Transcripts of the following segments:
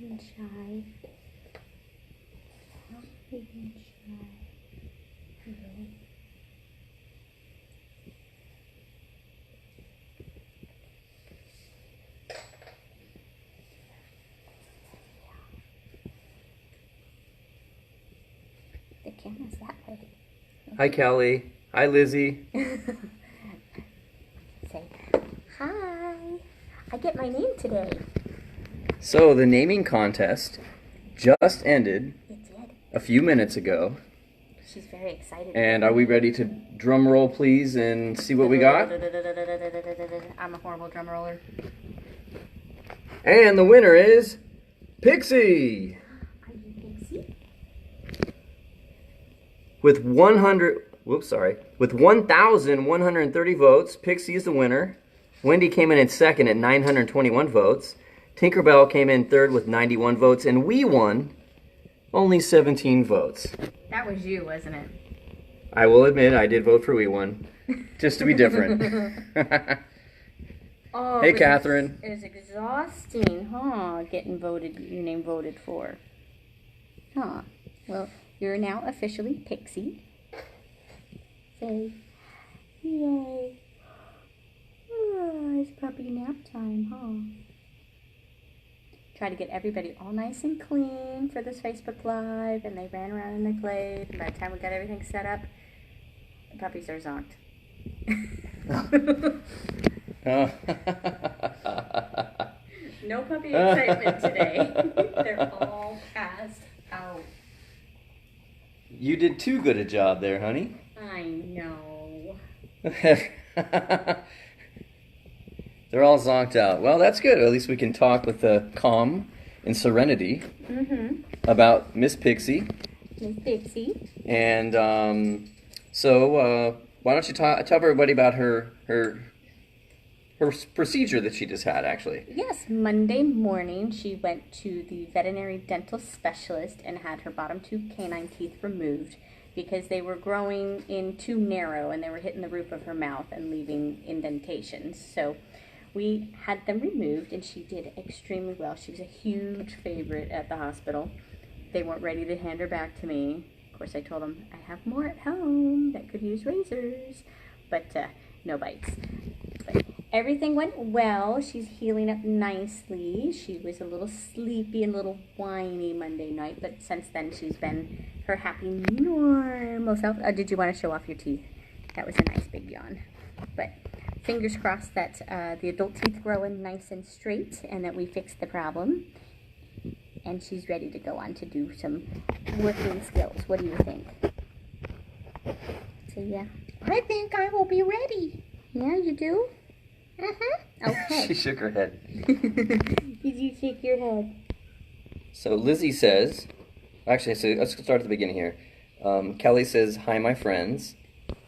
being shy. Don't be being shy. Really? The camera's that way. Hi, Kelly. Hi, Lizzie. Say, hi. I get my name today. So, the naming contest just ended It did. a few minutes ago. She's very excited. And are we ready to drum roll, please, and see what we got? I'm a horrible drum roller. And the winner is Pixie! Are you Pixie? With 1,130 votes, Pixie is the winner. Wendy came in second at 921 votes. Tinkerbell came in third with 91 votes, and we won only 17 votes. That was you, wasn't it? I will admit I did vote for we won, just to be different. Oh, Hey, Catherine. It was exhausting, huh? Getting your name voted for. Huh. Well, you're now officially Pixie. Say, yay. Oh, it's puppy nap time, huh? Try to get everybody all nice and clean for this Facebook Live, and they ran around and they played, and by the time we got everything set up, the puppies are zonked. No puppy excitement today. They're all passed out. You did too good a job there, honey. I know. They're all zonked out. Well, that's good. At least we can talk with calm and serenity about Miss Pixie. Miss Pixie. And so why don't you tell everybody about her procedure that she just had, actually. Yes, Monday morning she went to the veterinary dental specialist and had her bottom two canine teeth removed because they were growing in too narrow and they were hitting the roof of her mouth and leaving indentations. So we had them removed and she did extremely well. She was a huge favorite at the hospital. They weren't ready to hand her back to me. Of course, I told them I have more at home that could use razors, but no bites. But everything went well. She's healing up nicely. She was a little sleepy and a little whiny Monday night, but since then she's been her happy normal self. Did you want to show off your teeth? That was a nice big yawn. But fingers crossed that the adult teeth grow in nice and straight and that we fixed the problem. And she's ready to go on to do some working skills. What do you think? So yeah. I think I will be ready. Yeah, you do? Okay. She shook her head. Did you shake your head? So Lizzie says, actually, so let's start at the beginning here. Kelly says, hi, my friends.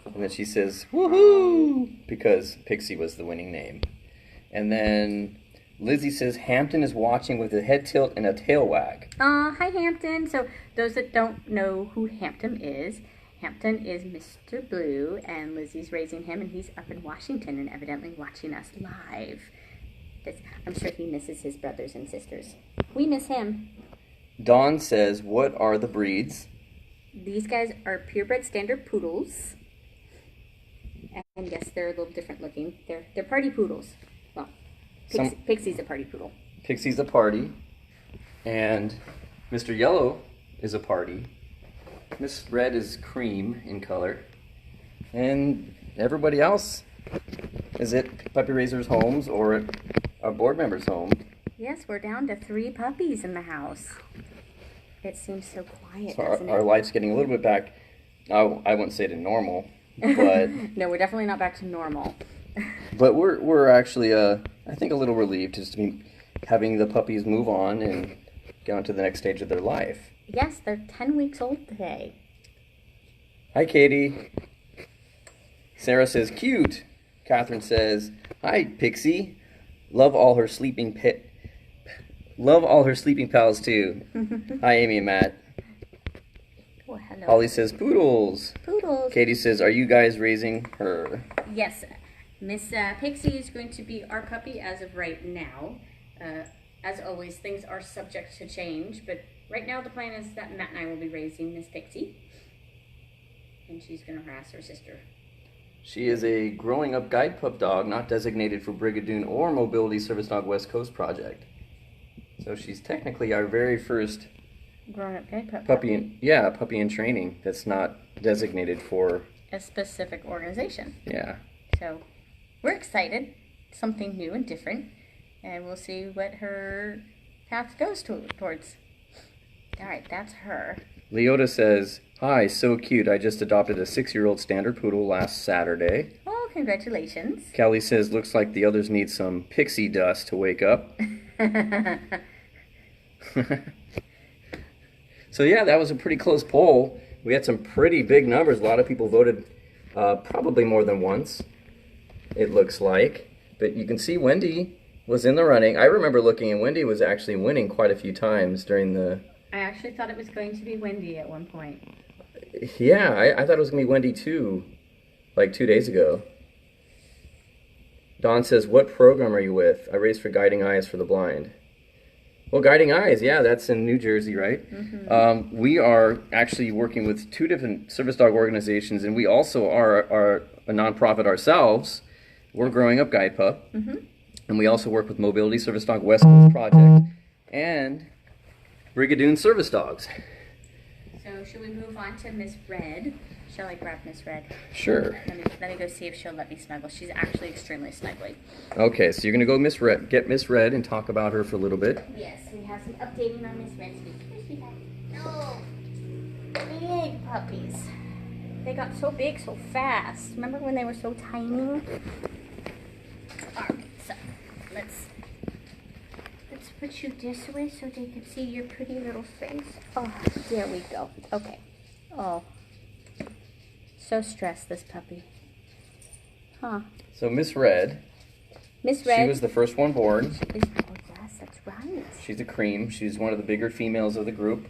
And then she says, woohoo, because Pixie was the winning name. And then Lizzie says, Hampton is watching with a head tilt and a tail wag. Hi, Hampton. So those that don't know who Hampton is Mr. Blue, and Lizzie's raising him, and he's up in Washington and evidently watching us live. I'm sure he misses his brothers and sisters. We miss him. Dawn says, what are the breeds? These guys are purebred standard poodles. And yes, they're a little different looking. They're party poodles. Well, Pixie's a party poodle. Pixie's a party. And Mr. Yellow is a party. Miss Red is cream in color. And everybody else is at Puppy Raisers' homes or at our board members' home. Yes, we're down to 3 puppies in the house. It seems so quiet, So doesn't it? our life's getting a little bit back, I wouldn't say to normal, but No, we're definitely not back to normal. but we're actually, I think, a little relieved just to be having the puppies move on and get on to the next stage of their life. Yes, they're 10 weeks old today. Hi, Katie. Sarah says, cute. Catherine says, hi, Pixie. Love all her sleeping pals, too. Hi, Amy and Matt. Oh, hello. Holly says, poodles. Poodles. Katie says, are you guys raising her? Yes, Miss Pixie is going to be our puppy as of right now. as always, things are subject to change, but right now the plan is that Matt and I will be raising Miss Pixie, and she's going to harass her sister. She is a growing up guide pup dog, not designated for Brigadoon or Mobility Service Dog West Coast project. So she's technically our very first Growing up guide pup puppy in training that's not designated for a specific organization. Yeah. So we're excited, something new and different, and we'll see what her path goes towards. All right, that's her. Leota says, "Hi, so cute. I just adopted a 6-year-old standard poodle last Saturday." Oh, congratulations. Kelly says, "Looks like the others need some pixie dust to wake up." So yeah, that was a pretty close poll. We had some pretty big numbers. A lot of people voted probably more than once, it looks like. But you can see Wendy was in the running. I remember looking, and Wendy was actually winning quite a few times during the... I actually thought it was going to be Wendy at one point. Yeah, I thought it was going to be Wendy too, like 2 days ago. Dawn says, "What program are you with?" I raised for Guiding Eyes for the Blind. Well, Guiding Eyes, yeah, that's in New Jersey, right? Mm-hmm. We are actually working with 2 different service dog organizations, and we also are a nonprofit ourselves. We're Growing Up GuidePup, and we also work with Mobility Service Dog West Coast Project and Brigadoon Service Dogs. So should we move on to Miss Red? Shall I grab Miss Red? Sure. Let me go see if she'll let me snuggle. She's actually extremely snuggly. Okay, so you're going to go get Miss Red and talk about her for a little bit. Yes, we have some updating on Miss Red. No, big puppies. They got so big so fast. Remember when they were so tiny? Alright, so let's put you this way so they can see your pretty little face. Oh, there we go. Okay. Oh. So stressed, this puppy. Huh. So Miss Red. Miss Red. She was the first one born. Oh, yes, that's right. She's a cream. She's one of the bigger females of the group.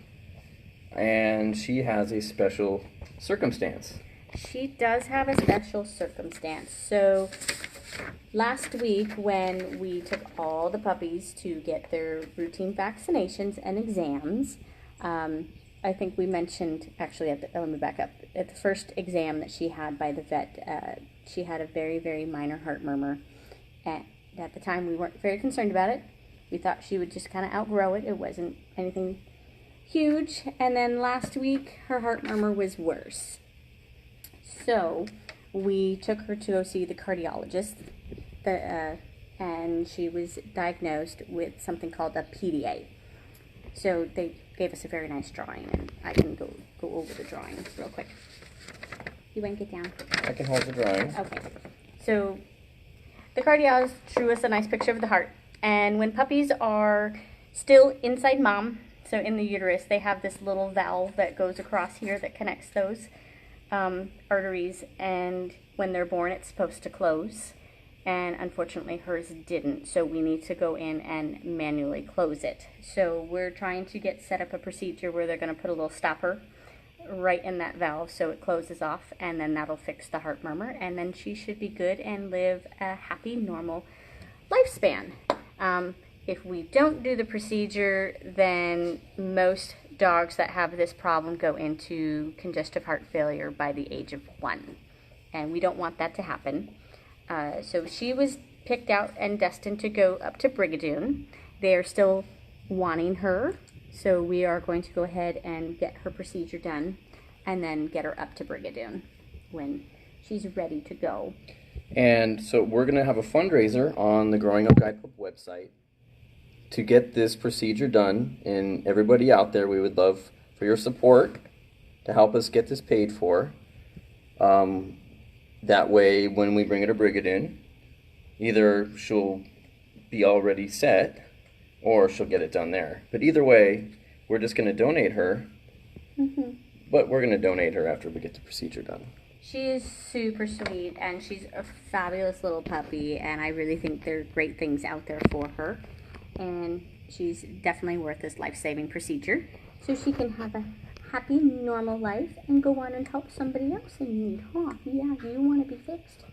And she has a special circumstance. She does have a special circumstance. So last week when we took all the puppies to get their routine vaccinations and exams, I think we mentioned, actually, let me back up. At the first exam that she had by the vet, she had a very, very minor heart murmur. And at the time, we weren't very concerned about it. We thought she would just kind of outgrow it. It wasn't anything huge. And then last week, her heart murmur was worse. So we took her to go see the cardiologist, and she was diagnosed with something called a PDA. So they gave us a very nice drawing, and I can go over the drawing real quick. You want to get down? I can hold the drawing. Okay. So the cardiologist drew us a nice picture of the heart, and when puppies are still inside mom, so in the uterus, they have this little valve that goes across here that connects those arteries, and when they're born, it's supposed to close. And unfortunately hers didn't, so we need to go in and manually close it. So we're trying to get set up a procedure where they're going to put a little stopper right in that valve so it closes off, and then that'll fix the heart murmur, and then she should be good and live a happy, normal lifespan. If we don't do the procedure, then most dogs that have this problem go into congestive heart failure by the age of 1, and we don't want that to happen. So she was picked out and destined to go up to Brigadoon. They are still wanting her, so we are going to go ahead and get her procedure done and then get her up to Brigadoon when she's ready to go. And so we're going to have a fundraiser on the Growing Up GuidePup website to get this procedure done. And everybody out there, we would love for your support to help us get this paid for. That way, when we bring her to Brigadoon, either she'll be already set or she'll get it done there. But either way, we're just going to donate her. But we're going to donate her after we get the procedure done. She is super sweet, and she's a fabulous little puppy, and I really think there are great things out there for her. And she's definitely worth this life-saving procedure, so she can have a happy, normal life and go on and help somebody else in need. Huh? Yeah, you want to be fixed.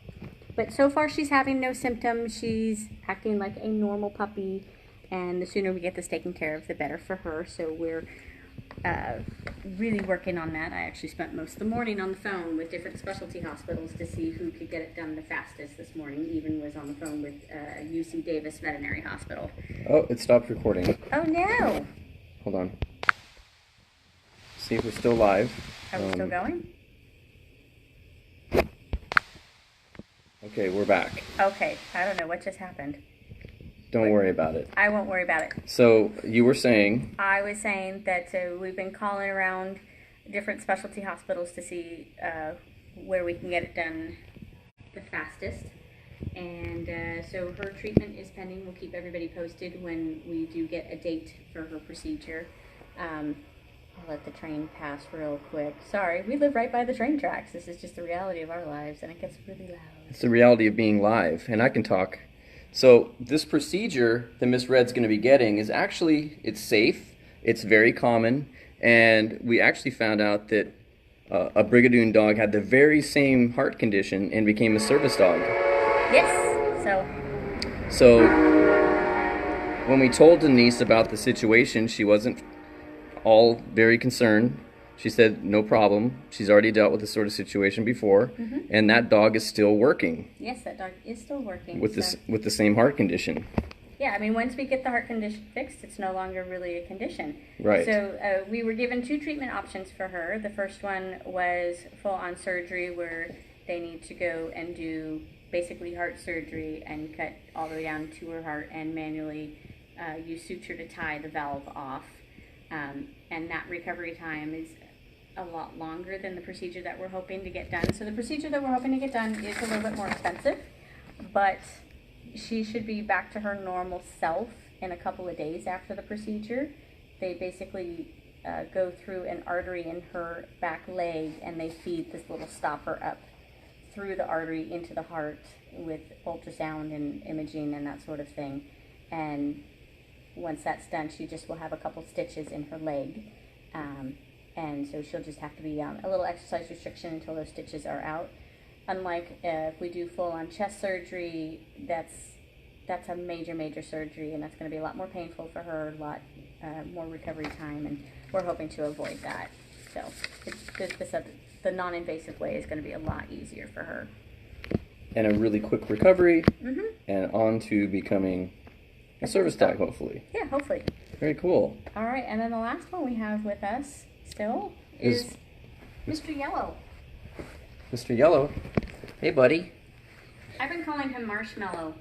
But so far, she's having no symptoms. She's acting like a normal puppy. and the sooner we get this taken care of, the better for her. So we're really working on that. I actually spent most of the morning on the phone with different specialty hospitals to see who could get it done the fastest this morning. Even was on the phone with UC Davis Veterinary Hospital. Oh, it stopped recording. Oh no! Hold on. See if we're still live. Are we still going? Okay, we're back. Okay, I don't know what just happened. Don't worry about it. I won't worry about it. So, you were saying... I was saying that we've been calling around different specialty hospitals to see where we can get it done the fastest. And so her treatment is pending. We'll keep everybody posted when we do get a date for her procedure. I'll let the train pass real quick. Sorry, we live right by the train tracks. This is just the reality of our lives, and it gets really loud. It's the reality of being live, and I can talk. So this procedure that Miss Red's going to be getting is actually, it's safe, it's very common, and we actually found out that a Brigadoon dog had the very same heart condition and became a service dog. Yes, So when we told Denise about the situation, she wasn't all very concerned. She said, no problem. She's already dealt with this sort of situation before, and that dog is still working. Yes, that dog is still working. With the same heart condition. Yeah, I mean, once we get the heart condition fixed, it's no longer really a condition. Right. So we were given 2 treatment options for her. The first one was full-on surgery, where they need to go and do basically heart surgery and cut all the way down to her heart and manually use suture to tie the valve off. And that recovery time is a lot longer than the procedure that we're hoping to get done. So the procedure that we're hoping to get done is a little bit more expensive, but she should be back to her normal self in a couple of days after the procedure. They basically go through an artery in her back leg, and they feed this little stopper up through the artery into the heart with ultrasound and imaging and that sort of thing. And once that's done, she just will have a couple stitches in her leg. And so she'll just have to be on a little exercise restriction until those stitches are out. Unlike if we do full-on chest surgery, that's a major surgery, and that's going to be a lot more painful for her, a lot more recovery time, and we're hoping to avoid that. So the non-invasive way is going to be a lot easier for her. And a really quick recovery, and on to becoming a service dog, hopefully. Yeah, hopefully. Very cool. All right, and then the last one we have with us still is Mr. Yellow. Mr. Yellow. Hey, buddy. I've been calling him Marshmallow.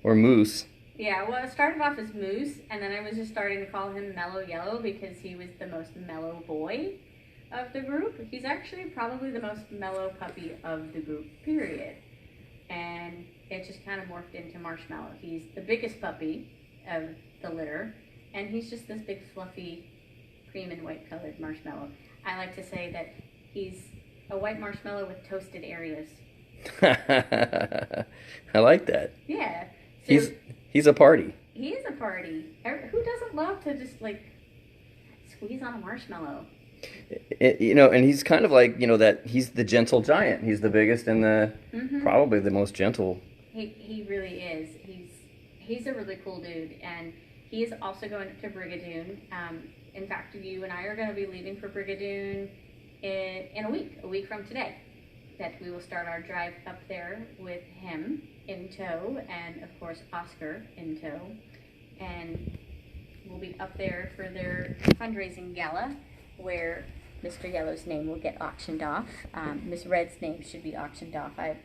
Or Moose. Yeah, well, it started off as Moose, and then I was just starting to call him Mellow Yellow because he was the most mellow boy of the group. He's actually probably the most mellow puppy of the group, period. And it just kind of morphed into Marshmallow. He's the biggest puppy of the litter, and he's just this big fluffy cream and white colored marshmallow. I like to say that he's a white marshmallow with toasted areas. I like that. Yeah. So he's a party. He is a party. Who doesn't love to just like squeeze on a marshmallow? And he's kind of like, that he's the gentle giant. He's the biggest and the probably the most gentle. He really is. He's a really cool dude, and he is also going up to Brigadoon. In fact, you and I are going to be leaving for Brigadoon in a week from today. That we will start our drive up there with him in tow, and of course Oscar in tow, and we'll be up there for their fundraising gala, where Mr. Yellow's name will get auctioned off. Miss Red's name should be auctioned off. I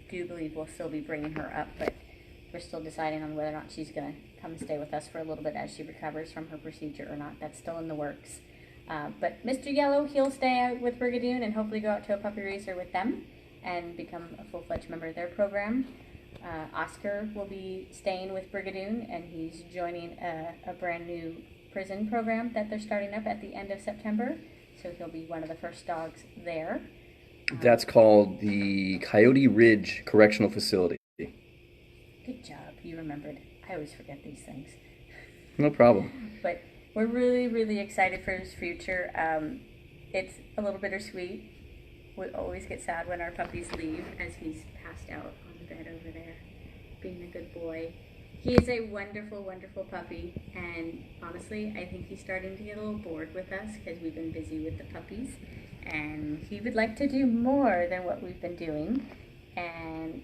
do believe we'll still be bringing her up, but we're still deciding on whether or not she's going to come and stay with us for a little bit as she recovers from her procedure or not. That's still in the works. But Mr. Yellow, he'll stay out with Brigadoon and hopefully go out to a puppy racer with them and become a full-fledged member of their program. Oscar will be staying with Brigadoon, and he's joining a brand new prison program that they're starting up at the end of September. So he'll be one of the first dogs there. That's called the Coyote Ridge Correctional Facility. Good job. You remembered. I always forget these things. No problem. But we're really, really excited for his future. It's a little bittersweet. We always get sad when our puppies leave, as he's passed out on the bed over there, being a good boy. He is a wonderful, wonderful puppy, and honestly, I think he's starting to get a little bored with us because we've been busy with the puppies, and he would like to do more than what we've been doing, and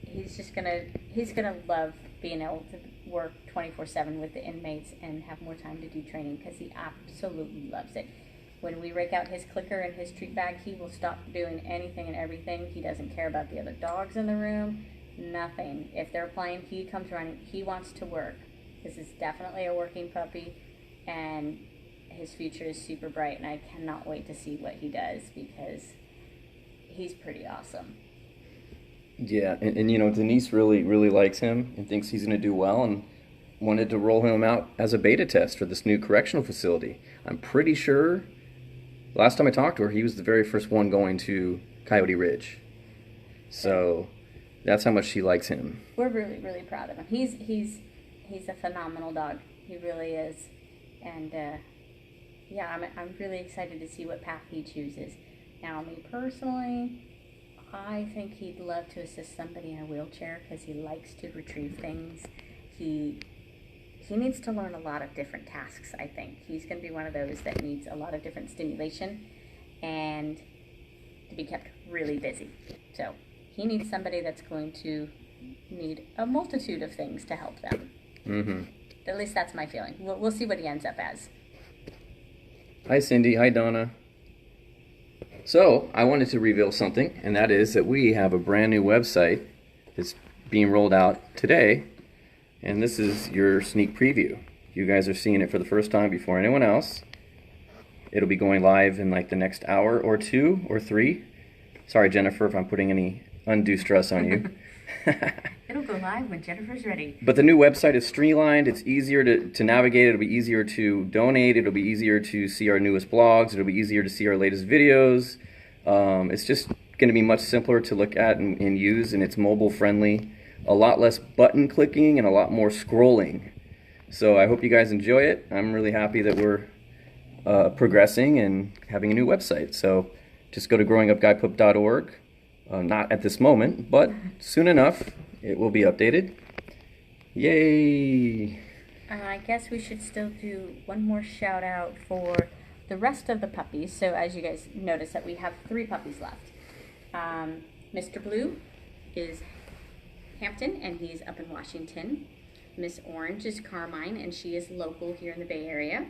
he's gonna love being able to work 24/7 with the inmates and have more time to do training because he absolutely loves it. When we rake out his clicker and his treat bag, he will stop doing anything and everything. He doesn't care about the other dogs in the room. Nothing. If they're playing, he comes running. He wants to work. This is definitely a working puppy, and his future is super bright, and I cannot wait to see what he does because he's pretty awesome. Yeah, and you know, Denise really, really likes him and thinks he's going to do well and wanted to roll him out as a beta test for this new correctional facility. I'm pretty sure, last time I talked to her, he was the very first one going to Coyote Ridge. So that's how much she likes him. We're really, really proud of him. He's a phenomenal dog. He really is. And yeah, I'm really excited to see what path he chooses. Now, me personally, I think he'd love to assist somebody in a wheelchair because he likes to retrieve things. He needs to learn a lot of different tasks, I think. He's going to be one of those that needs a lot of different stimulation and to be kept really busy. So he needs somebody that's going to need a multitude of things to help them. Mm-hmm. At least that's my feeling. We'll see what he ends up as. Hi, Cindy. Hi, Donna. So, I wanted to reveal something, and that is that we have a brand new website that's being rolled out today, and this is your sneak preview. You guys are seeing it for the first time before anyone else. It'll be going live in like the next hour or 2 or 3. Sorry, Jennifer, if I'm putting any undue stress on you. It'll go live when Jennifer's ready. But the new website is streamlined. It's easier to navigate. It'll be easier to donate. It'll be easier to see our newest blogs. It'll be easier to see our latest videos. It's just going to be much simpler to look at and use, and it's mobile friendly. A lot less button clicking and a lot more scrolling. So I hope you guys enjoy it. I'm really happy that we're progressing and having a new website. So just go to growingupguidepup.org. Not at this moment, but soon enough it will be updated. Yay! I guess we should still do one more shout out for the rest of the puppies. So as you guys notice that we have 3 puppies left. Mr. Blue is Hampton, and he's up in Washington. Miss Orange is Carmine, and she is local here in the Bay Area.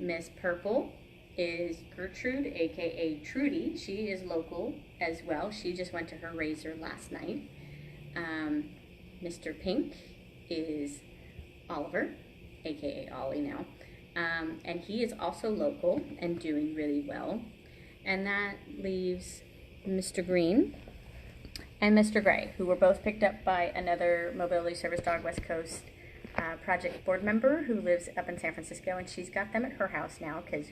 Miss Purple is Gertrude, aka Trudy. She is local as well. She just went to her razor last night. Mr. Pink is Oliver, aka Ollie now. And he is also local and doing really well. And that leaves Mr. Green and Mr. Gray, who were both picked up by another Mobility Service Dog West Coast project board member who lives up in San Francisco, and she's got them at her house now because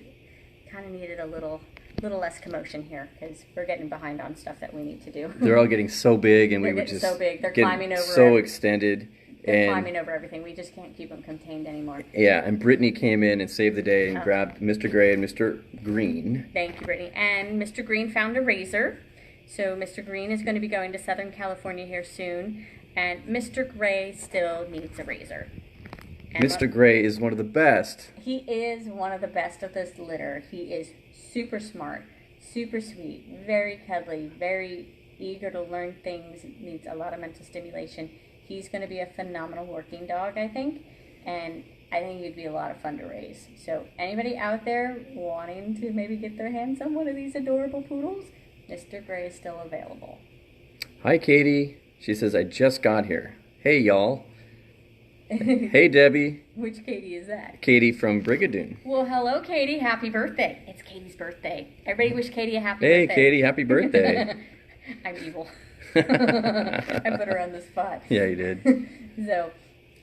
kind of needed a little less commotion here because we're getting behind on stuff that we need to do. They're all getting so big, and They're we were getting just so big. They're climbing over so extended. They're climbing over everything. We just can't keep them contained anymore. Yeah, and Brittany came in and saved the day and grabbed Mr. Gray and Mr. Green. Thank you, Brittany. And Mr. Green found a razor. So Mr. Green is going to be going to Southern California here soon. And Mr. Gray still needs a razor. And Mr. Gray is one of the best. He is one of the best of this litter. He is super smart, super sweet, very cuddly, very eager to learn things, needs a lot of mental stimulation. He's going to be a phenomenal working dog, I think, and I think he'd be a lot of fun to raise. So anybody out there wanting to maybe get their hands on one of these adorable poodles, Mr. Gray is still available. Hi, Katie. She says, I just got here. Hey, y'all. Hey, Debbie. Which Katie is that? Katie from Brigadoon. Well, hello, Katie. Happy birthday. It's Katie's birthday. Everybody wish Katie a happy Hey, birthday. Katie, happy birthday. I'm evil. I put her on the spot. Yeah, you did. So,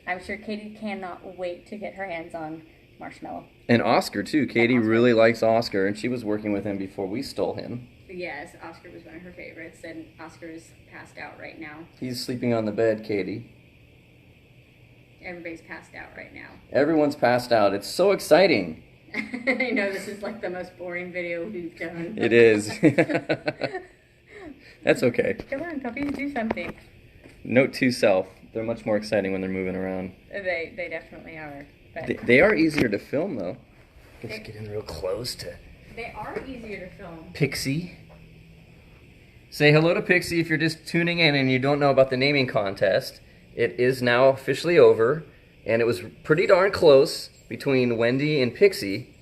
I'm sure Katie cannot wait to get her hands on Marshmallow. And Oscar, too. Katie really likes Oscar, and she was working with him before we stole him. Yes, Oscar was one of her favorites, and Oscar is passed out right now. He's sleeping on the bed, Katie. Everybody's passed out right now. Everyone's passed out. It's so exciting. I know, this is like the most boring video we've done. It is. That's okay. Come on, puppy, do something. Note to self, They're much more exciting when they're moving around. They definitely are. But They are easier to film, though. Let's get in real close to they are easier to film. Pixie. Say hello to Pixie if you're just tuning in and you don't know about the naming contest. It is now officially over, and it was pretty darn close between Wendy and Pixie.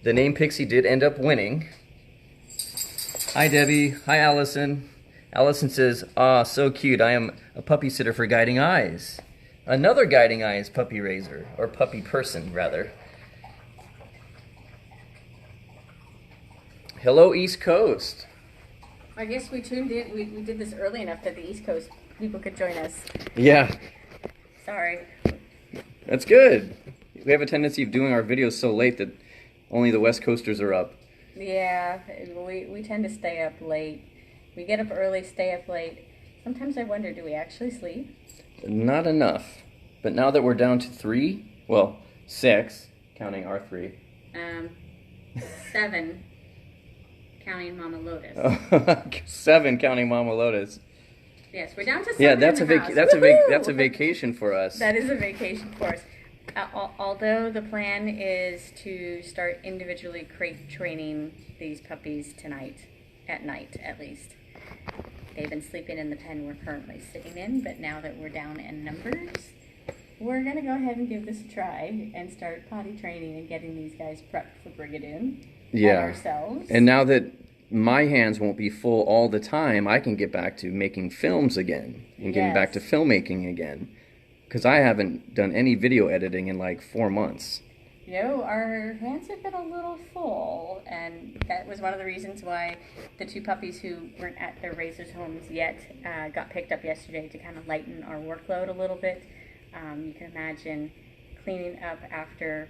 The name Pixie did end up winning. Hi, Debbie. Hi, Allison. Allison says, "Ah, so cute. I am a puppy sitter for Guiding Eyes." Another Guiding Eyes puppy raiser, or puppy person, rather. Hello, East Coast. I guess we tuned in. We did this early enough that the East Coast people could join us. Yeah, Sorry. that's good. We have a tendency of doing our videos so late that only the West Coasters are up. Yeah, we tend to stay up late. We get up early, stay up late. Sometimes I wonder, do we actually sleep? Not enough. But now that we're down to 3, well, 6, counting our 3. 7, counting Mama Lotus. 7, counting Mama Lotus. Yes, we're down to 7. Yeah, that's in a the house. that's a vacation for us. That is a vacation for us. Although the plan is to start individually crate training these puppies tonight, at night at least. They've been sleeping in the pen we're currently sitting in, but now that we're down in numbers, we're going to go ahead and give this a try and start potty training and getting these guys prepped for Brigadoon. Yeah. Ourselves. And now that my hands won't be full all the time, I can get back to making films again and getting back to filmmaking again. Because I haven't done any video editing in like 4 months. You know, our hands have been a little full, and that was one of the reasons why the 2 puppies who weren't at their raisers' homes yet got picked up yesterday to kind of lighten our workload a little bit. You can imagine cleaning up after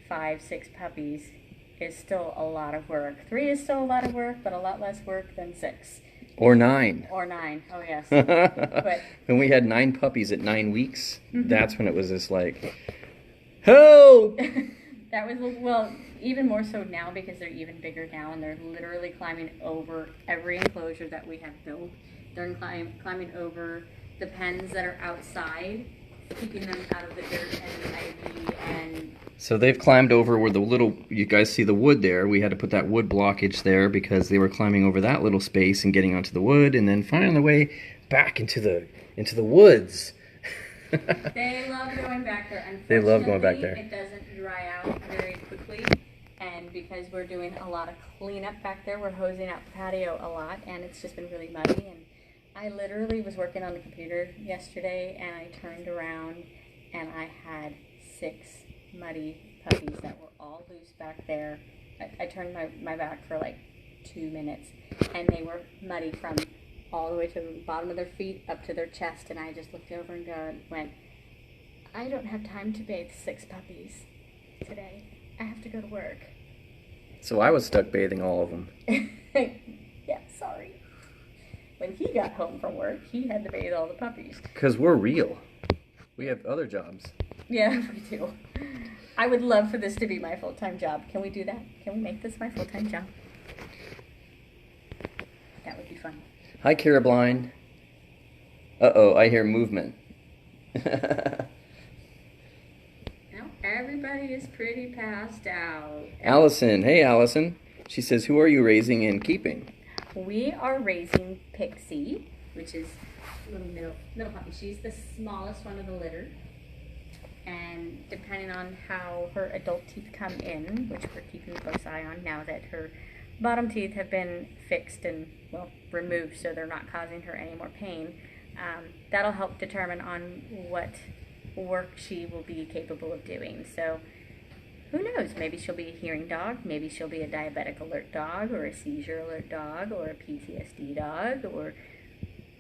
5, 6 puppies is still a lot of work. 3 is still a lot of work, but a lot less work than 6. Or 9. Or 9, oh yes. But when we had 9 puppies at 9 weeks, that's when it was just like, help! that was, well, even more so now because they're even bigger now and they're literally climbing over every enclosure that we have built. They're climbing over the pens that are outside, keeping them out of the dirt and the ivy and... So they've climbed over where the little, you guys see the wood there. We had to put that wood blockage there because they were climbing over that little space and getting onto the wood and then finding their way back into the woods. They love going back there. They love going back there. It doesn't dry out very quickly, and because we're doing a lot of cleanup back there, we're hosing out the patio a lot, and it's just been really muddy. And I literally was working on the computer yesterday, and I turned around, and I had 6 muddy puppies that were all loose back there. I turned my back for like 2 minutes, and they were muddy from all the way to the bottom of their feet up to their chest, and I just looked over and went, I don't have time to bathe 6 puppies today. I have to go to work. So I was stuck bathing all of them. Yeah, sorry. When he got home from work, he had to bathe all the puppies. Because we're real. We have other jobs. Yeah, we do. I would love for this to be my full-time job. Can we do that? Can we make this my full-time job? That would be fun. Hi, Caroline. Uh-oh, I hear movement. Now everybody is pretty passed out. Allison. Hey, Allison. She says, who are you raising and keeping? We are raising Pixie, which is little middle puppy. She's the smallest one of the litter. And depending on how her adult teeth come in, which we're keeping a close eye on now that her bottom teeth have been fixed and, well, removed so they're not causing her any more pain, that'll help determine on what work she will be capable of doing. So who knows? Maybe she'll be a hearing dog, maybe she'll be a diabetic alert dog, or a seizure alert dog, or a PTSD dog, or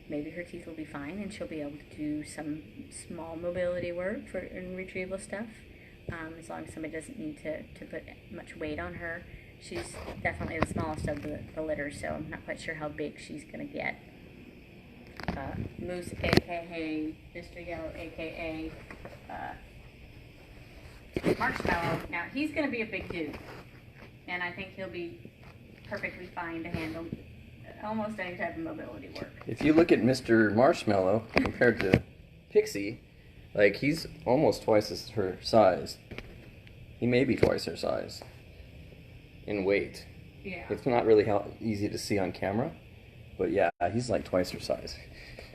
maybe her teeth will be fine and she'll be able to do some small mobility work and retrieval stuff, as long as somebody doesn't need to put much weight on her. She's definitely the smallest of the litter, so I'm not quite sure how big she's going to get. Moose, a.k.a. Mr. Yellow, a.k.a. Marshmallow. Now, he's going to be a big dude, and I think he'll be perfectly fine to handle almost any type of mobility work. If you look at Mr. Marshmallow compared to Pixie, like, he's almost twice her size. He may be twice her size in weight. Yeah. It's not really easy to see on camera, but yeah, he's like twice her size.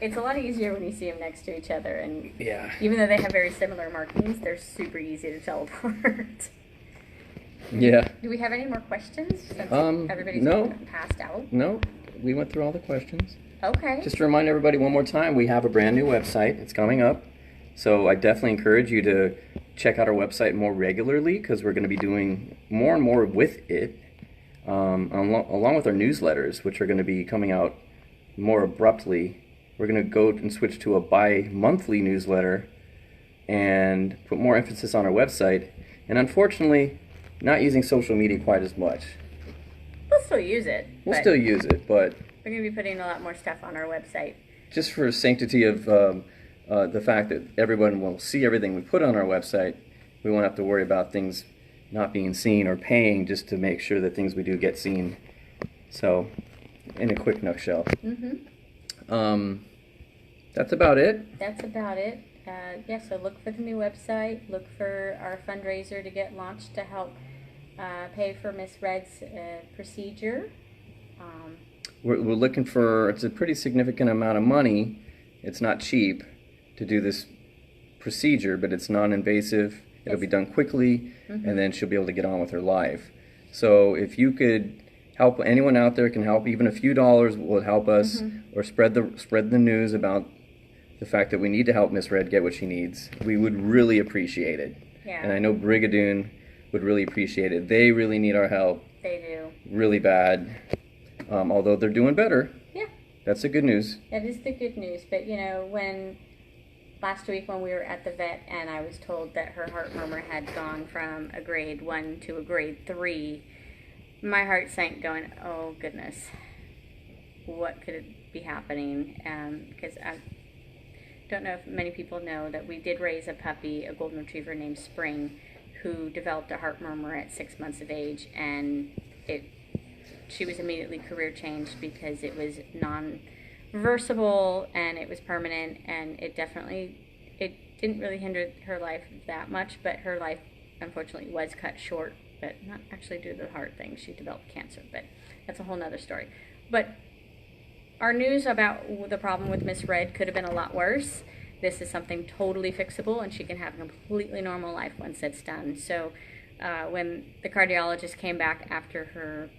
It's a lot easier when you see them next to each other, and Yeah. even though they have very similar markings, they're super easy to tell apart. Yeah. Do we have any more questions since everybody's no. passed out? No, we went through all the questions. Okay. Just to remind everybody one more time, we have a brand new website. It's coming up. So I definitely encourage you to check out our website more regularly, because we're going to be doing more and more with it, along with our newsletters, which are going to be coming out more abruptly. We're going to go and switch to a bi-monthly newsletter and put more emphasis on our website. And unfortunately, not using social media quite as much. We'll still use it. We'll still use it, but we're going to be putting a lot more stuff on our website. just for sanctity of the fact that everyone will see everything we put on our website, we won't have to worry about things not being seen or paying just to make sure that things we do get seen. So, in a quick nutshell. That's about it. That's about it. Yeah, so look for the new website. Look for our fundraiser to get launched to help pay for Miss Red's procedure. We're looking for, it's a pretty significant amount of money. It's not cheap to do this procedure, but it's non-invasive. It'll be done quickly, and then she'll be able to get on with her life. So if you could help, anyone out there can help, even a few dollars will help us, or spread the news about the fact that we need to help Miss Red get what she needs. We would really appreciate it. Yeah. And I know Brigadoon would really appreciate it. They really need our help. They do. Really bad. Although they're doing better. Yeah. That's the good news. That is the good news. But, you know, last week when we were at the vet and I was told that her heart murmur had gone from a grade 1 to a grade 3, my heart sank going, oh, goodness. What could it be happening? Because I don't know if many people know that we did raise a puppy, a golden retriever named Spring, who developed a heart murmur at 6 months of age, and she was immediately career changed because it was non-reversible and it was permanent, and it didn't really hinder her life that much, but her life unfortunately was cut short, but not actually due to the heart thing. She developed cancer, but that's a whole nother story. But our news about the problem with Miss Red could have been a lot worse. This is something totally fixable, and she can have a completely normal life once it's done. So when the cardiologist came back after her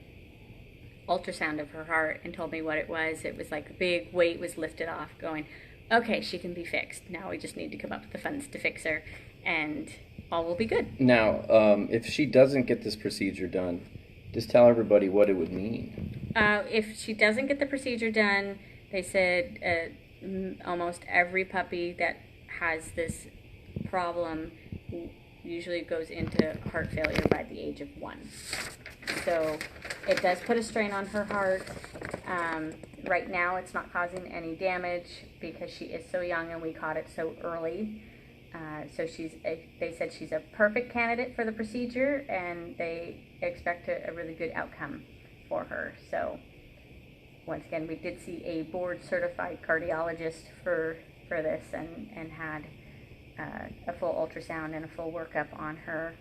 ultrasound of her heart and told me what it was like a big weight was lifted off, going, okay, she can be fixed. Now we just need to come up with the funds to fix her, and all will be good. Now, if she doesn't get this procedure done, just tell everybody what it would mean. If she doesn't get the procedure done, they said almost every puppy that has this problem usually goes into heart failure by the age of 1. So it does put a strain on her heart. Right now it's not causing any damage because she is so young and we caught it so early. So they said she's a perfect candidate for the procedure, and they expect a really good outcome for her. So once again, we did see a board certified cardiologist for this, and had a full ultrasound and a full workup on her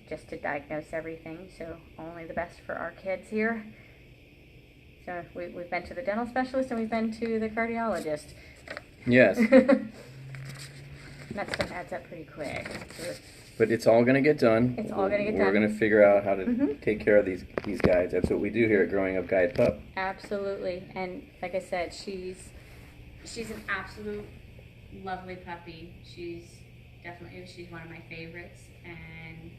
just to diagnose everything. So only the best for our kids here. So we've been to the dental specialist and we've been to the cardiologist. Yes. That stuff adds up pretty quick. But it's all going to get done. It's all going to get done. We're going to figure out how to take care of these guys. That's what we do here at Growing Up Guide Pup. Absolutely. And like I said, she's an absolute lovely puppy. She's one of my favorites, and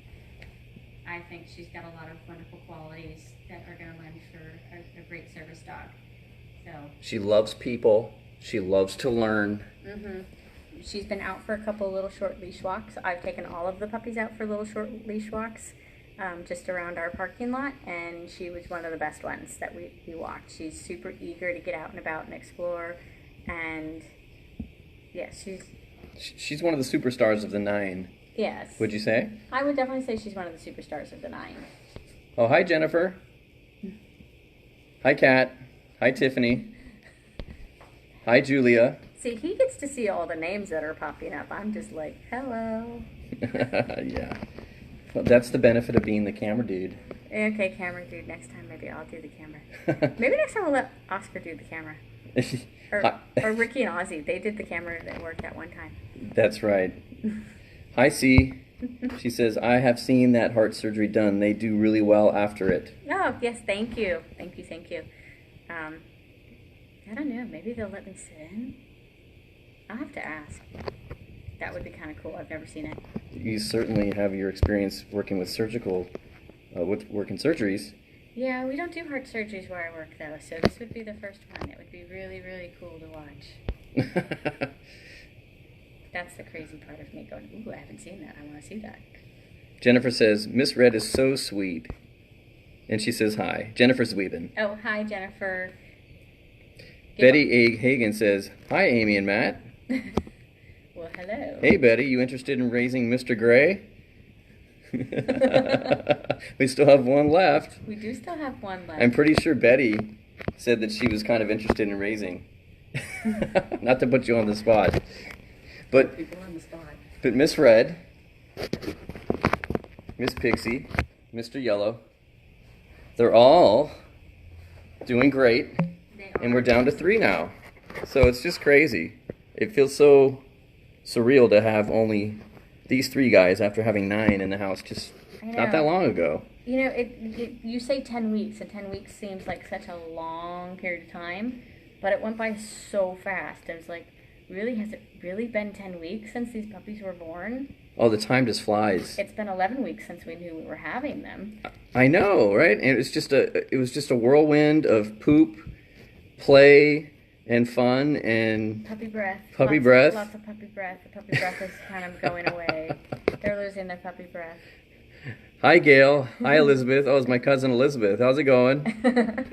I think she's got a lot of wonderful qualities that are going to lend for a great service dog. So she loves people. She loves to learn. She's been out for a couple of little short leash walks. I've taken all of the puppies out for little short leash walks just around our parking lot, and she was one of the best ones that we walked. She's super eager to get out and about and explore, and yeah, she's one of the superstars of the 9. Yes. Would you say? I would definitely say she's one of the superstars of the 9. Oh, hi, Jennifer. Hi, Kat. Hi, Tiffany. Hi, Julia. See, he gets to see all the names that are popping up. I'm just like, hello. Yeah. Well, that's the benefit of being the camera dude. Okay, camera dude. Next time, maybe I'll do the camera. Maybe next time we'll let Oscar do the camera. Or Ricky and Ozzy. They did the camera that worked at one time. That's right. Hi, C. She says, I have seen that heart surgery done. They do really well after it. Oh, yes, thank you. Thank you, thank you. I don't know. Maybe they'll let me sit in. I'll have to ask. That would be kind of cool. I've never seen it. You certainly have your experience working with surgical, with working surgeries. Yeah, we don't do heart surgeries where I work, though, so this would be the first one. It would be really, really cool to watch. That's the crazy part of me going, ooh, I haven't seen that. I want to see that. Jennifer says, Miss Red is so sweet. And she says hi. Jennifer's weeping. Oh, hi, Jennifer. Betty A. Hagen says, hi, Amy and Matt. Well, hello. Hey, Betty, you interested in raising Mr. Gray? We still have one left. We do still have one left. I'm pretty sure Betty said that she was kind of interested in raising. Not to put you on the spot. But Miss Red, Miss Pixie, Mr. Yellow, they're all doing great. And we're down to 3 now. So it's just crazy. It feels so surreal to have only these 3 guys after having 9 in the house just not that long ago. You know, you say 10 weeks, and 10 weeks seems like such a long period of time, but it went by so fast. It was like, really, has it really been 10 weeks since these puppies were born? Oh, the time just flies. It's been 11 weeks since we knew we were having them. I know, right? And it was just a whirlwind of poop, play, and fun, and puppy breath. Puppy breath. Lots of puppy breath. The puppy breath is kind of going away. They're losing their puppy breath. Hi, Gail. Hi, Elizabeth. Oh, it's my cousin Elizabeth. How's it going?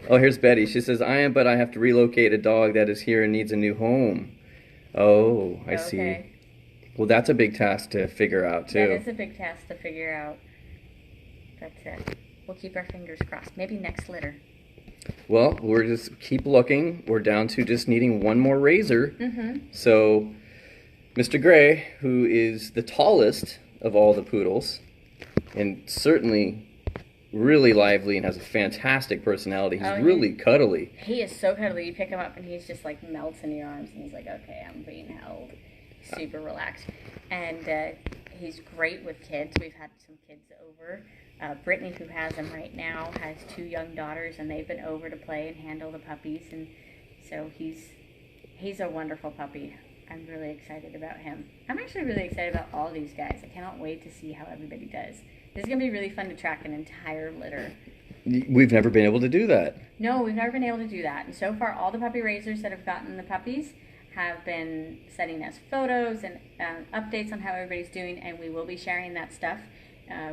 Oh, here's Betty. She says, but I have to relocate a dog that is here and needs a new home. Oh, I see. Well, that's a big task to figure out, too. That is a big task to figure out. But we'll keep our fingers crossed. Maybe next litter. Well, we're just keep looking. We're down to just needing one more raiser. Mm-hmm. So, Mr. Gray, who is the tallest of all the poodles, and certainly really lively and has a fantastic personality. He's really cuddly. He is so cuddly. You pick him up and he's just like melts in your arms and he's like, okay, I'm being held. Super relaxed. And he's great with kids. We've had some kids over. Brittany, who has him right now, has 2 young daughters and they've been over to play and handle the puppies. And so he's a wonderful puppy. I'm really excited about him. I'm actually really excited about all these guys. I cannot wait to see how everybody does. This is going to be really fun to track an entire litter. We've never been able to do that. No, we've never been able to do that. And so far, all the puppy raisers that have gotten the puppies have been sending us photos and updates on how everybody's doing, and we will be sharing that stuff.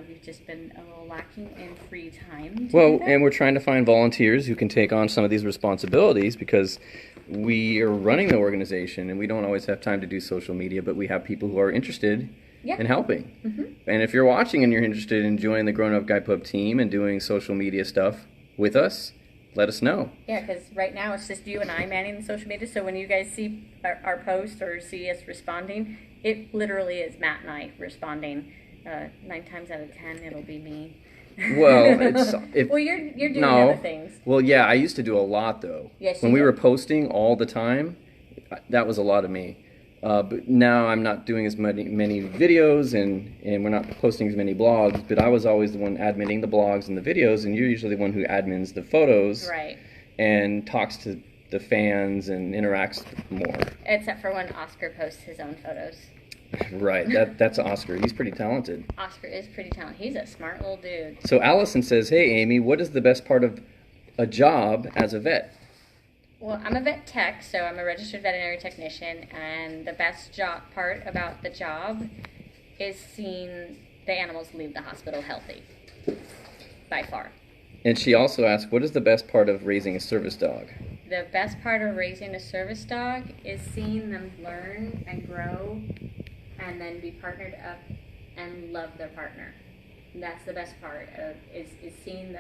We've just been a little lacking in free time. Well, and we're trying to find volunteers who can take on some of these responsibilities because we are running the organization and we don't always have time to do social media, but we have people who are interested in helping. Mm-hmm. And if you're watching and you're interested in joining the GrowingUpGuidePup team and doing social media stuff with us, let us know. Yeah, because right now it's just you and I manning the social media, so when you guys see our post or see us responding, it literally is Matt and I responding. 9 times out of 10, it'll be me. Well, well, you're doing other things. Well, yeah, I used to do a lot though. Yes, when we were posting all the time, that was a lot of me. But now I'm not doing as many videos and we're not posting as many blogs. But I was always the one adminning the blogs and the videos, and you're usually the one who admins the photos, right? And talks to the fans and interacts more. Except for when Oscar posts his own photos. Right, that's Oscar. He's pretty talented. Oscar is pretty talented. He's a smart little dude. So Allison says, hey Amy, what is the best part of a job as a vet? Well, I'm a vet tech, so I'm a registered veterinary technician, and the best part about the job is seeing the animals leave the hospital healthy, by far. And she also asked, what is the best part of raising a service dog? The best part of raising a service dog is seeing them learn and grow and then be partnered up and love their partner. And that's the best part of is seeing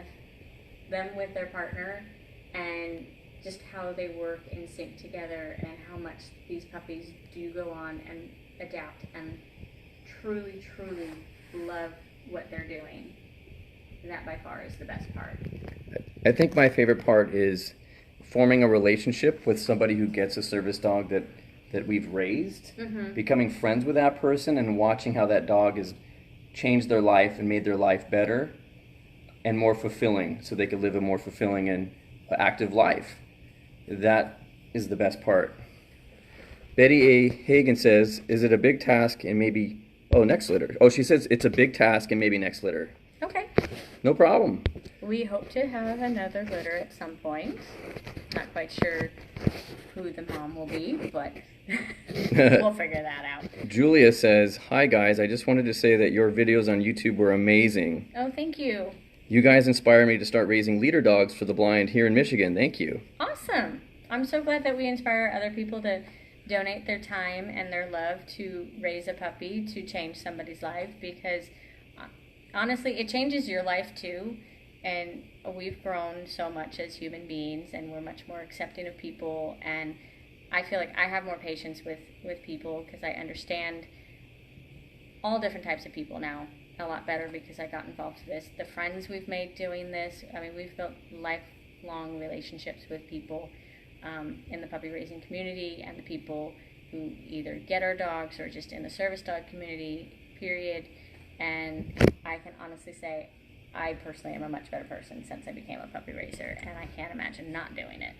them with their partner and just how they work in sync together and how much these puppies do go on and adapt and truly, truly love what they're doing. And that by far is the best part. I think my favorite part is forming a relationship with somebody who gets a service dog that we've raised, becoming friends with that person and watching how that dog has changed their life and made their life better and more fulfilling so they could live a more fulfilling and active life. That is the best part. Betty A. Hagen says, is it a big task and maybe, next litter. She says it's a big task and maybe next litter. Okay. No problem. We hope to have another litter at some point. Not quite sure who the mom will be, but we'll figure that out. Julia says, hi guys, I just wanted to say that your videos on YouTube were amazing. Oh, thank you. You guys inspired me to start raising leader dogs for the blind here in Michigan. Thank you. Awesome. I'm so glad that we inspire other people to donate their time and their love to raise a puppy to change somebody's life, because honestly, it changes your life too. And we've grown so much as human beings, and we're much more accepting of people. And I feel like I have more patience with people because I understand all different types of people now a lot better because I got involved with this. The friends we've made doing this, I mean, we've built lifelong relationships with people in the puppy raising community and the people who either get our dogs or just in the service dog community, period. And I can honestly say I personally am a much better person since I became a puppy raiser, and I can't imagine not doing it.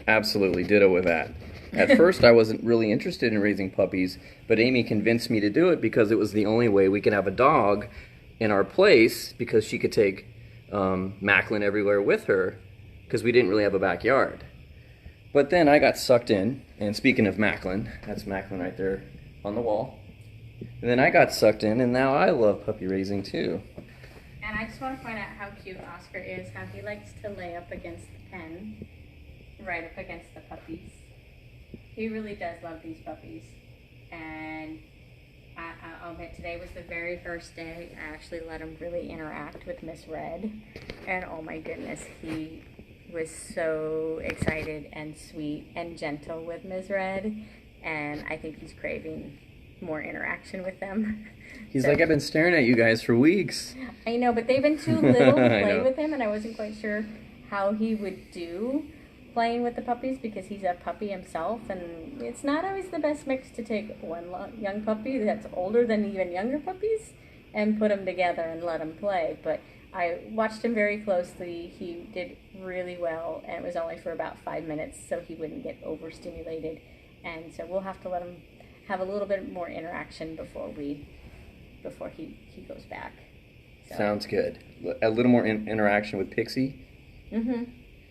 Absolutely, ditto with that. At first, I wasn't really interested in raising puppies, but Amie convinced me to do it because it was the only way we could have a dog in our place, because she could take Macklin everywhere with her, because we didn't really have a backyard. But then I got sucked in, and speaking of Macklin, that's Macklin right there on the wall. And then I got sucked in, and now I love puppy raising too. And I just want to point out how cute Oscar is, how he likes to lay up against the pen, right up against the puppies. He really does love these puppies. And I'll admit, today was the very first day I actually let him really interact with Miss Red. And oh my goodness, he was so excited and sweet and gentle with Miss Red. And I think he's craving more interaction with them. He's like, I've been staring at you guys for weeks. I know, but they've been too little to play with him, and I wasn't quite sure how he would do playing with the puppies because he's a puppy himself, and it's not always the best mix to take one young puppy that's older than even younger puppies and put them together and let them play. But I watched him very closely. He did really well, and it was only for about 5 minutes, so he wouldn't get overstimulated. And so we'll have to let him have a little bit more interaction before he goes back. So. Sounds good. A little more interaction with Pixie.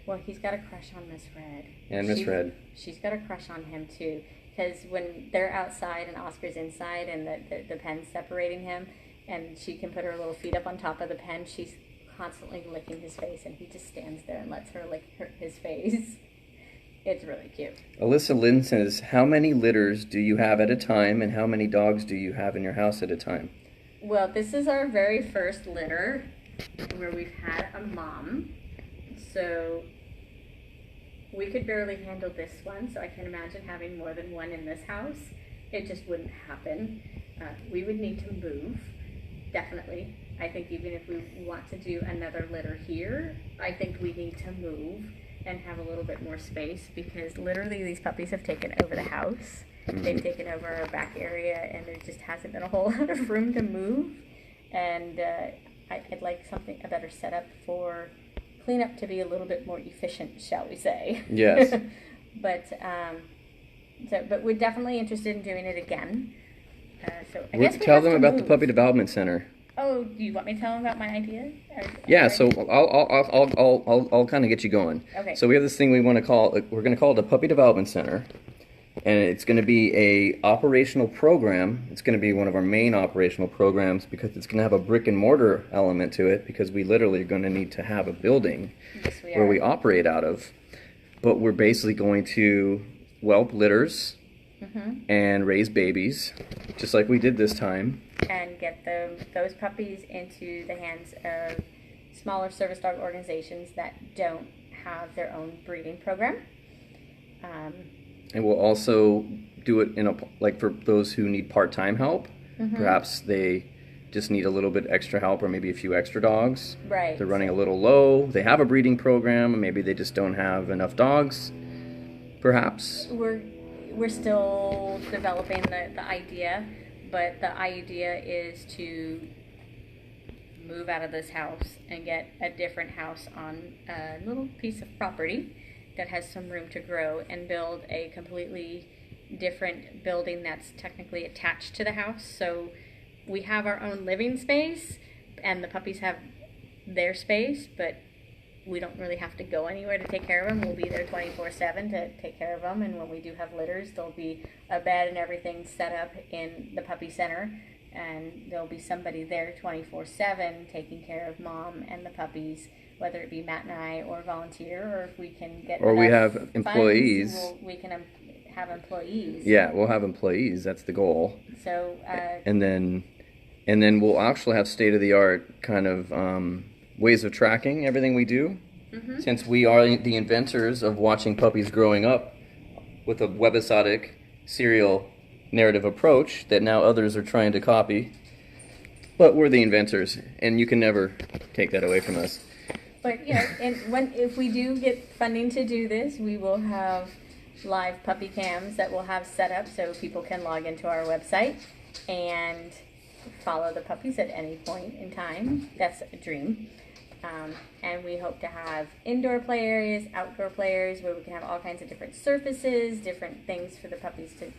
Well, he's got a crush on Miss Red. And Miss Red. She's got a crush on him too, because when they're outside and Oscar's inside and the pen's separating him, and she can put her little feet up on top of the pen, she's constantly licking his face, and he just stands there and lets her lick his face. It's really cute. Alyssa Lynn says, how many litters do you have at a time, and how many dogs do you have in your house at a time? Well, this is our very first litter where we've had a mom. So we could barely handle this one, so I can't imagine having more than one in this house. It just wouldn't happen. We would need to move, definitely. I think even if we want to do another litter here, I think we need to move and have a little bit more space, because literally these puppies have taken over the house. They've taken over our back area, and there just hasn't been a whole lot of room to move. And I'd like a better setup for cleanup to be a little bit more efficient, shall we say. Yes. But we're definitely interested in doing it again. So I guess tell them about the Puppy Development Center. Oh, do you want me to tell them about my idea? Yeah, so I'll kind of get you going. Okay. So we have this thing we're going to call it a Puppy Development Center, and it's going to be a operational program. It's going to be one of our main operational programs because it's going to have a brick and mortar element to it, because we literally are going to need to have a building where we operate out of. But we're basically going to whelp litters and raise babies, just like we did this time. And get those puppies into the hands of smaller service dog organizations that don't have their own breeding program. And we'll also do it like for those who need part-time help. Mm-hmm. Perhaps they just need a little bit extra help, or maybe a few extra dogs. Right. They're running a little low. They have a breeding program, maybe they just don't have enough dogs. Perhaps. We're still developing the idea, but the idea is to move out of this house and get a different house on a little piece of property that has some room to grow, and build a completely different building that's technically attached to the house. So we have our own living space and the puppies have their space, but we don't really have to go anywhere to take care of them. We'll be there 24/7 to take care of them, and when we do have litters, there'll be a bed and everything set up in the puppy center, and there'll be somebody there 24/7 taking care of Mom and the puppies, whether it be Matt and I or volunteer, or if we can get or we enough have employees. funds, we can have employees. Yeah, we'll have employees. That's the goal. So and then we'll actually have state-of-the-art kind of ways of tracking everything we do. Mm-hmm. Since we are the inventors of watching puppies growing up with a webisodic serial narrative approach that now others are trying to copy. But we're the inventors, and you can never take that away from us. But yeah, and if we do get funding to do this, we will have live puppy cams that we'll have set up so people can log into our website and follow the puppies at any point in time. That's a dream. And we hope to have indoor play areas, outdoor play areas, where we can have all kinds of different surfaces, different things for the puppies to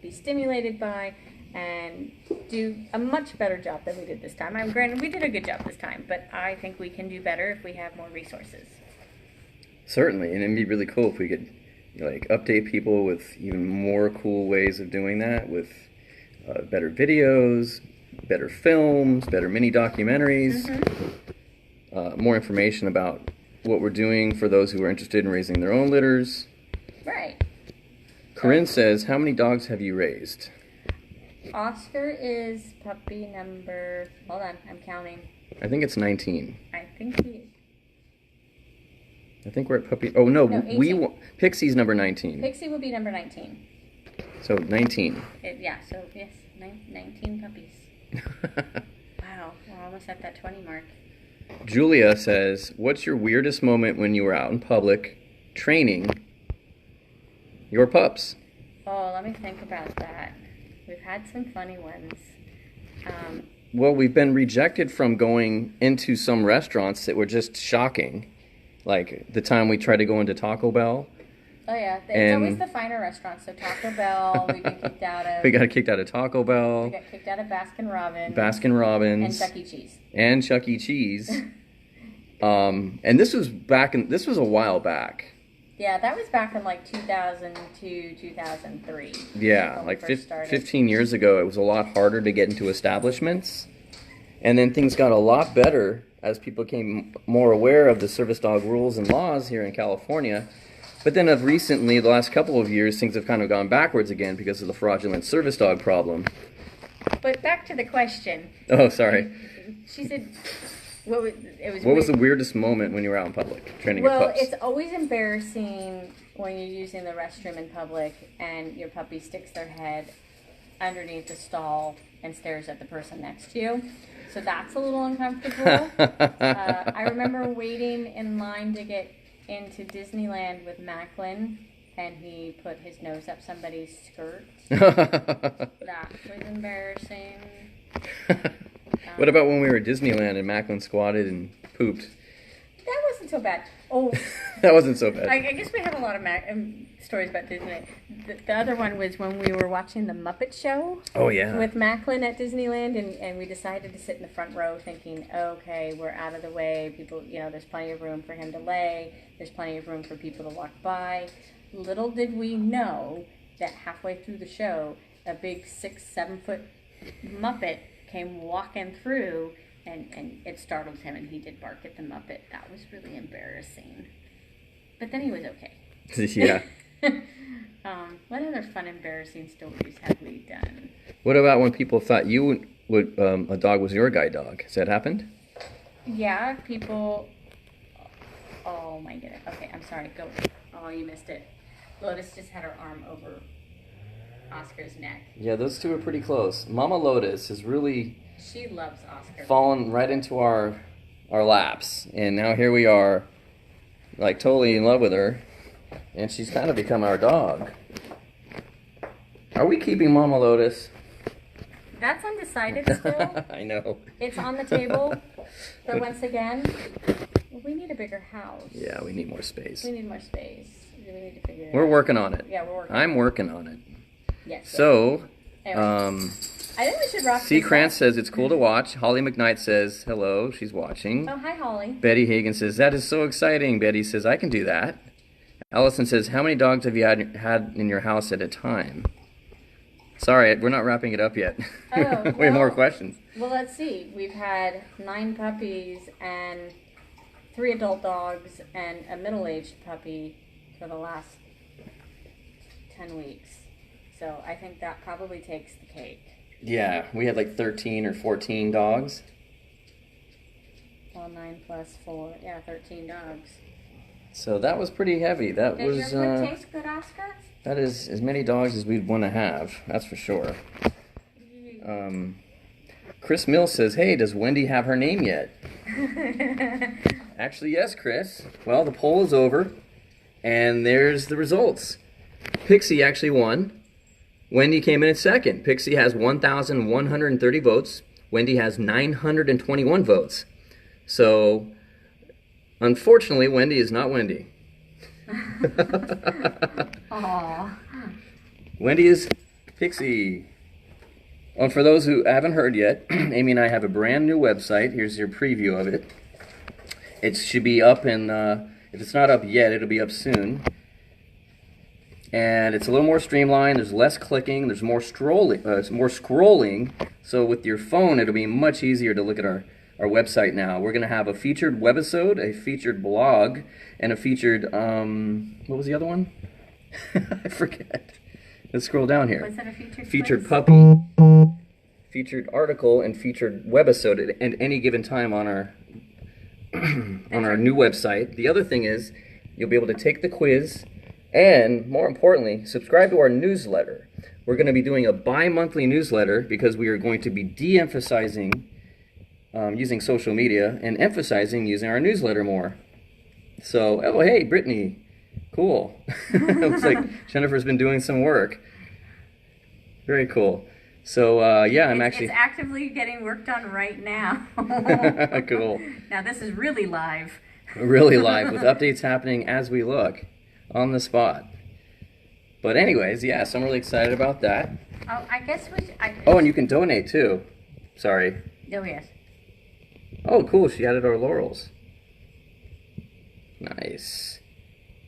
be stimulated by, and do a much better job than we did this time. Granted, we did a good job this time, but I think we can do better if we have more resources. Certainly, and it'd be really cool if we could like update people with even more cool ways of doing that, with better videos, better films, better mini documentaries, more information about what we're doing for those who are interested in raising their own litters. Right. Corinne says, how many dogs have you raised? Oscar is puppy number, hold on, I'm counting. I think it's 19. I think we're at puppy, oh no, 18. Pixie's number 19. Pixie will be number 19. So 19. Yeah, so yes, 19 puppies. Wow, we're almost at that 20 mark. Julia says, what's your weirdest moment when you were out in public training your pups? Oh, let me think about that. We've had some funny ones. Well, we've been rejected from going into some restaurants that were just shocking. Like the time we tried to go into Taco Bell. Oh yeah, it's always the finer restaurants. So Taco Bell, we get kicked out of. We got kicked out of Taco Bell. We got kicked out of Baskin Robbins. Baskin Robbins. And Chuck E. Cheese. And Chuck E. Cheese. And this was a while back. Yeah, that was back in like 2002, 2003. Yeah, like 15 years ago, it was a lot harder to get into establishments. And then things got a lot better as people became more aware of the service dog rules and laws here in California. But then of recently, the last couple of years, things have kind of gone backwards again because of the fraudulent service dog problem. But back to the question. Oh, sorry. She said, what was the weirdest moment when you were out in public training your pups? Well, it's always embarrassing when you're using the restroom in public and your puppy sticks their head underneath the stall and stares at the person next to you. So that's a little uncomfortable. I remember waiting in line to get into Disneyland with Macklin, and he put his nose up somebody's skirt. That was embarrassing. What about when we were at Disneyland and Macklin squatted and pooped? That wasn't so bad. Oh, that wasn't so bad. I guess we have a lot of stories about Disneyland. The other one was when we were watching the Muppet Show. Oh, yeah. With Macklin at Disneyland, and we decided to sit in the front row thinking, okay, we're out of the way. People, there's plenty of room for him to lay. There's plenty of room for people to walk by. Little did we know that halfway through the show, a big 6-7 foot Muppet came walking through, and it startled him, and he did bark at the Muppet. That was really embarrassing. But then he was okay. Yeah. What other fun, embarrassing stories have we done? What about when people thought you would a dog was your guide dog? Has that happened? Yeah, people Oh my goodness. Okay, I'm sorry. Go. Oh, you missed it. Lotus just had her arm over Oscar's neck. Yeah, those two are pretty close. Mama Lotus has really She loves Oscar. fallen right into our laps, and now here we are, like totally in love with her, and she's kind of become our dog. Are we keeping Mama Lotus? That's undecided still. I know. It's on the table, but once again, we need a bigger house. Yeah, we need more space. We need more space. We need to figure it We're out. working on it. Yeah, we're working. I'm working on it. Yes. So, Anyway, I think we should wrap C. this Krantz up. says it's cool to watch. Holly McKnight says hello. She's watching. Oh, hi, Holly. Betty Hagen says that is so exciting. Betty says I can do that. Allison says how many dogs have you had in your house at a time? Sorry, we're not wrapping it up yet. Oh, we have more well. questions. Well, let's see. We've had 9 puppies and 3 adult dogs and a middle-aged puppy for the last 10 weeks. So I think that probably takes the cake. Yeah, we had like 13 or 14 dogs. Well, 9 plus 4. Yeah, 13 dogs. So that was pretty heavy. That Does was your food taste good, Oscar? that is as many dogs as we'd want to have. That's for sure. Chris Mills says, "Hey, does Wendy have her name yet?" Actually, yes, Chris. Well, the poll is over, and there's the results. Pixie actually won. Wendy came in at second. Pixie has 1,130 votes. Wendy has 921 votes. So, unfortunately, Wendy is not Wendy. Aww. Wendy is Pixie. And for those who haven't heard yet, Amy and I have a brand new website. Here's your preview of it. It should be up in, if it's not up yet, it'll be up soon. And it's a little more streamlined. There's less clicking. There's more scrolling. So with your phone, it'll be much easier to look at our website now. We're going to have a featured webisode, a featured blog, and a featured, what was the other one? I forget. Let's scroll down here. Was that a featured Featured quiz? puppy, featured article, and featured webisode at any given time on our on our new website. The other thing is you'll be able to take the quiz and, more importantly, subscribe to our newsletter. We're going to be doing a bi-monthly newsletter because we are going to be de-emphasizing using social media and emphasizing using our newsletter more. So, oh, hey, Brittany. Cool. Looks like Jennifer's been doing some work. Very cool. So, yeah, I'm actually... It's actively getting worked on right now. Cool. Now, this is really live. Really live with updates happening as we look on the spot. But anyways, yes, I'm really excited about that. Oh, I guess we should... Oh, and you can donate too. Sorry. Oh, yes. Oh, cool. She added our laurels. Nice.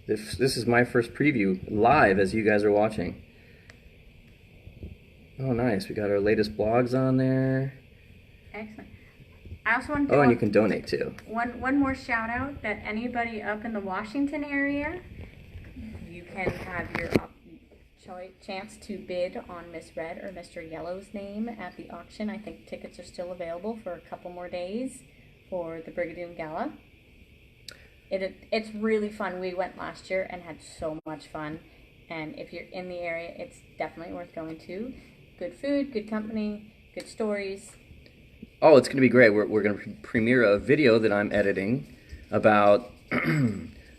This is my first preview live as you guys are watching. Oh, nice. We got our latest blogs on there. Excellent. I also want to Oh, and you can donate too. one more shout out that anybody up in the Washington area, you can have your chance to bid on Miss Red or Mr. Yellow's name at the auction. I think tickets are still available for a couple more days for the Brigadoon Gala. It's really fun. We went last year and had so much fun. And if you're in the area, it's definitely worth going to. Good food, good company, good stories. Oh, it's going to be great. We're going to premiere a video that I'm editing about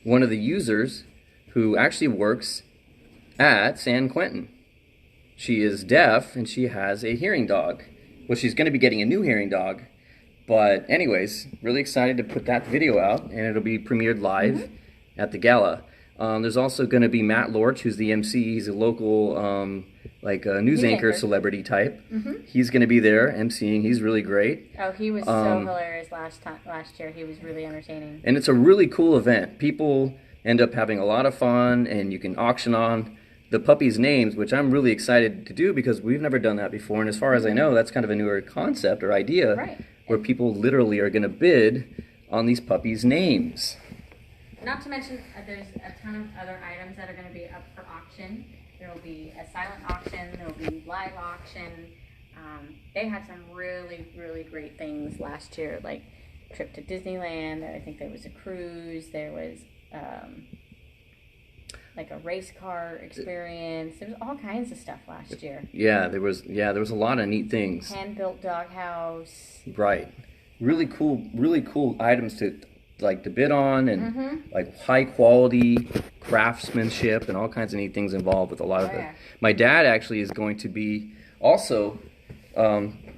one of the users who actually works at San Quentin. She is deaf and she has a hearing dog. Well, she's going to be getting a new hearing dog. But anyways, really excited to put that video out, and it'll be premiered live at the gala. There's also going to be Matt Lorch, who's the MC. He's a local news anchor celebrity type. He's going to be there emceeing. He's really great. Oh, he was so hilarious last year. He was really entertaining. And it's a really cool event. People end up having a lot of fun, and you can auction on the puppies' names, which I'm really excited to do because we've never done that before. And as far as I know, that's kind of a newer concept or idea. Right. Where people literally are going to bid on these puppies' names. Not to mention, there's a ton of other items that are going to be up for auction. There will be a silent auction. There will be live auction. They had some really, really great things last year. Like trip to Disneyland. I think there was a cruise. There was like a race car experience. There was all kinds of stuff last year. Yeah, there was a lot of neat things. Hand-built doghouse. Right. Really cool items to bid on, and like high quality craftsmanship and all kinds of neat things involved with a lot of it. My dad actually is going to be also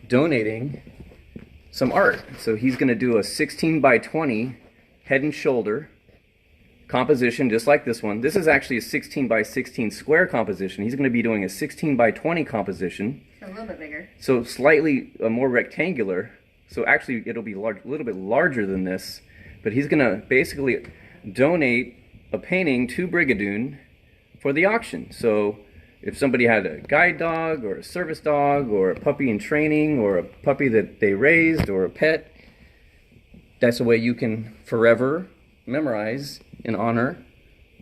donating some art. So he's going to do a 16 by 20 head and shoulder composition just like this one. This is actually a 16 by 16 square composition. He's going to be doing a 16 by 20 composition. A little bit bigger. So slightly more rectangular. So actually it'll be a little bit larger than this. But he's going to basically donate a painting to Brigadoon for the auction. So if somebody had a guide dog or a service dog or a puppy in training or a puppy that they raised or a pet, that's a way you can forever memorize and honor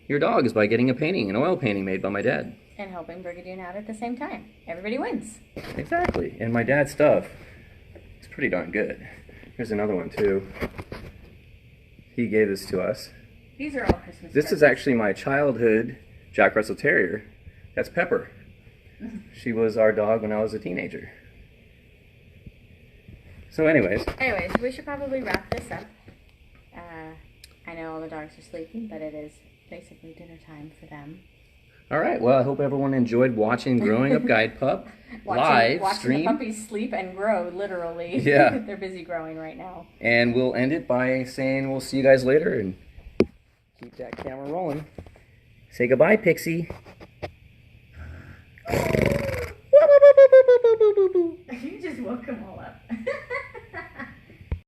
your dog, is by getting a painting, an oil painting made by my dad. And helping Brigadoon out at the same time. Everybody wins. Exactly. And my dad's stuff is pretty darn good. Here's another one too. He gave this to us. These are all Christmas This is actually my childhood Jack Russell Terrier. That's Pepper. She was our dog when I was a teenager. So anyways, we should probably wrap this up. I know all the dogs are sleeping, but it is basically dinner time for them. all right. Well, I hope everyone enjoyed watching Growing Up Guide Pup live watching stream. the puppies sleep and grow, literally. Yeah. They're busy growing right now. And we'll end it by saying we'll see you guys later, and keep that camera rolling. Say goodbye, Pixie. You just woke them all up.